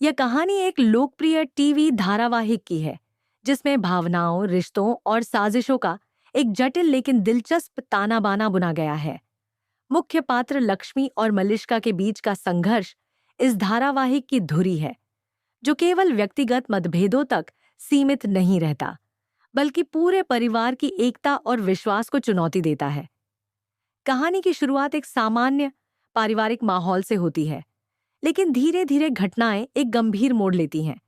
यह कहानी एक लोकप्रिय टीवी धारावाहिक की है, जिसमें भावनाओं, रिश्तों और साजिशों का एक जटिल लेकिन दिलचस्प ताना बाना बुना गया है। मुख्य पात्र लक्ष्मी और मलिष्का के बीच का संघर्ष इस धारावाहिक की धुरी है, जो केवल व्यक्तिगत मतभेदों तक सीमित नहीं रहता, बल्कि पूरे परिवार की एकता और विश्वास को चुनौती देता है। कहानी की शुरुआत एक सामान्य पारिवारिक माहौल से होती है, लेकिन धीरे धीरे घटनाएं एक गंभीर मोड़ लेती हैं,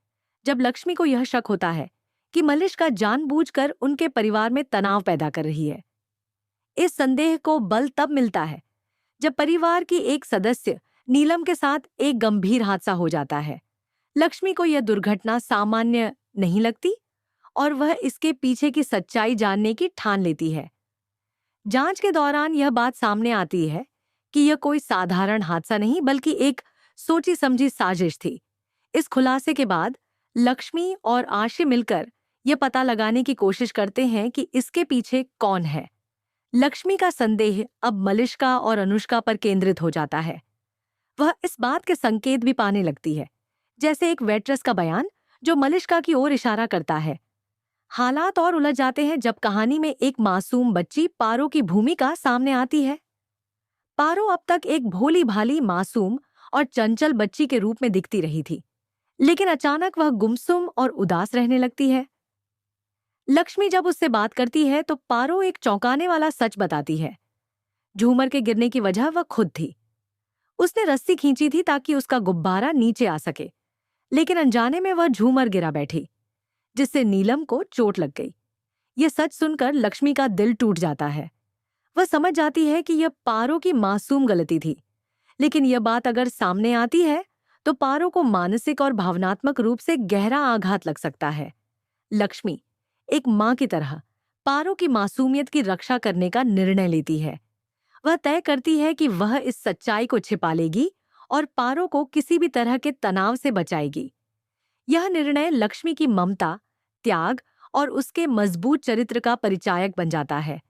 जब लक्ष्मी को यह शक होता है कि मलिष्का जानबूझकर उनके परिवार में तनाव पैदा कर रही है। इस संदेह को बल तब मिलता है जब परिवार की एक सदस्य नीलम के साथ एक गंभीर हादसा हो जाता है। लक्ष्मी को यह दुर्घटना सामान्य नहीं लगती और वह इसके पीछे की सच्चाई जानने की ठान लेती है। जांच के दौरान यह बात सामने आती है कि यह कोई साधारण हादसा नहीं, बल्कि एक सोची समझी साजिश थी। इस खुलासे के बाद लक्ष्मी और आशी मिलकर यह पता लगाने की कोशिश करते हैं कि इसके पीछे कौन है। लक्ष्मी का संदेह अब मलिष्का और अनुष्का पर केंद्रित हो जाता है। वह इस बात के संकेत भी पाने लगती है, जैसे एक वेट्रेस का बयान जो मलिष्का की ओर इशारा करता है। हालात और उलझ जाते हैं जब कहानी में एक मासूम बच्ची पारो की भूमिका सामने आती है। पारो अब तक एक भोली भाली, मासूम और चंचल बच्ची के रूप में दिखती रही थी, लेकिन अचानक वह गुमसुम और उदास रहने लगती है। लक्ष्मी जब उससे बात करती है तो पारो एक चौंकाने वाला सच बताती है। झूमर के गिरने की वजह वह खुद थी। उसने रस्सी खींची थी ताकि उसका गुब्बारा नीचे आ सके, लेकिन अनजाने में वह झूमर गिरा बैठी, जिससे नीलम को चोट लग गई। यह सच सुनकर लक्ष्मी का दिल टूट जाता है। वह समझ जाती है कि यह पारो की मासूम गलती थी, लेकिन यह बात अगर सामने आती है तो पारो को मानसिक और भावनात्मक रूप से गहरा आघात लग सकता है। लक्ष्मी एक मां की तरह पारो की मासूमियत की रक्षा करने का निर्णय लेती है। वह तय करती है कि वह इस सच्चाई को छिपा लेगी और पारो को किसी भी तरह के तनाव से बचाएगी। यह निर्णय लक्ष्मी की ममता, त्याग और उसके मजबूत चरित्र का परिचायक बन जाता है।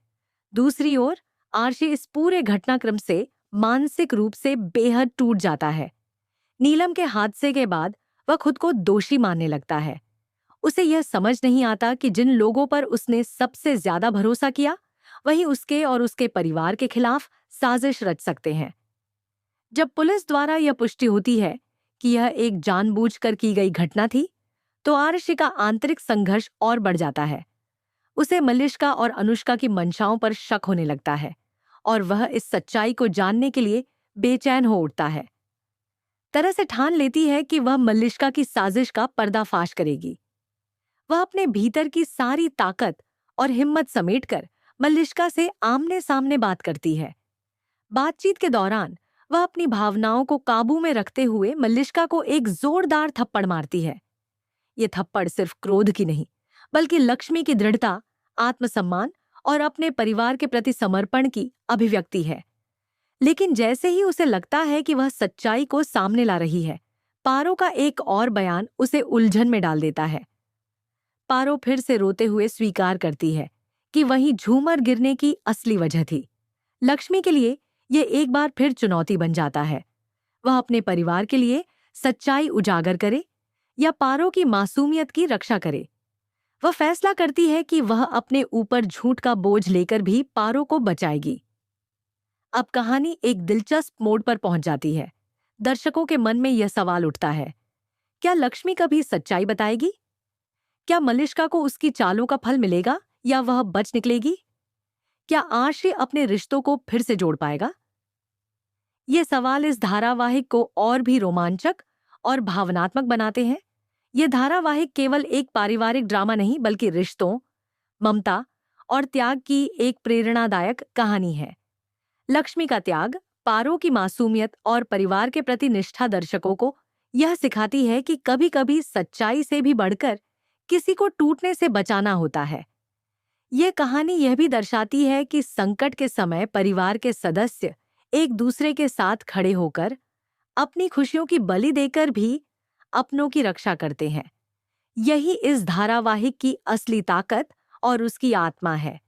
दूसरी ओर आर्शी इस पूरे घटनाक्रम से मानसिक रूप से बेहद टूट जाता है। नीलम के हादसे के बाद वह खुद को दोषी मानने लगता है। उसे यह समझ नहीं आता कि जिन लोगों पर उसने सबसे ज्यादा भरोसा किया, वही उसके और उसके परिवार के खिलाफ साजिश रच सकते हैं। जब पुलिस द्वारा यह पुष्टि होती है कि यह एक जानबूझकर की गई घटना थी, तो आर्शी का आंतरिक संघर्ष और बढ़ जाता है। उसे मलिष्का और अनुष्का की मंशाओं पर शक होने लगता है और वह इस सच्चाई को जानने के लिए बेचैन हो उठता है। तरह से ठान लेती है कि वह मलिष्का की साजिश का पर्दाफाश करेगी। वह अपने भीतर की सारी ताकत और हिम्मत समेटकर मलिष्का से आमने सामने बात करती है। बातचीत के दौरान वह अपनी भावनाओं को काबू में रखते हुए मलिष्का को एक जोरदार थप्पड़ मारती है। ये थप्पड़ सिर्फ क्रोध की नहीं, बल्कि लक्ष्मी की दृढ़ता, आत्मसम्मान और अपने परिवार के प्रति समर्पण की अभिव्यक्ति है। लेकिन जैसे ही उसे लगता है कि वह सच्चाई को सामने ला रही है, पारो का एक और बयान उसे उलझन में डाल देता है। पारो फिर से रोते हुए स्वीकार करती है कि वही झूमर गिरने की असली वजह थी। लक्ष्मी के लिए यह एक बार फिर चुनौती बन जाता है। वह अपने परिवार के लिए सच्चाई उजागर करे या पारो की मासूमियत की रक्षा करे। वह फैसला करती है कि वह अपने ऊपर झूठ का बोझ लेकर भी पारो को बचाएगी। अब कहानी एक दिलचस्प मोड़ पर पहुंच जाती है। दर्शकों के मन में यह सवाल उठता है, क्या लक्ष्मी कभी सच्चाई बताएगी? क्या मलिष्का को उसकी चालों का फल मिलेगा या वह बच निकलेगी? क्या आर्शी अपने रिश्तों को फिर से जोड़ पाएगा? ये सवाल इस धारावाहिक को और भी रोमांचक और भावनात्मक बनाते हैं। ये धारावाहिक केवल एक पारिवारिक ड्रामा नहीं, बल्कि रिश्तों, ममता और त्याग की एक प्रेरणादायक कहानी है। लक्ष्मी का त्याग, पारो की मासूमियत और परिवार के प्रति निष्ठा दर्शकों को यह सिखाती है कि कभी-कभी सच्चाई से भी बढ़कर किसी को टूटने से बचाना होता है। ये कहानी यह भी दर्शाती है कि संकट के समय परिवार के सदस्य एक दूसरे के साथ खड़े होकर अपनी खुशियों की बलि देकर भी अपनों की रक्षा करते हैं। यही इस धारावाहिक की असली ताकत और उसकी आत्मा है।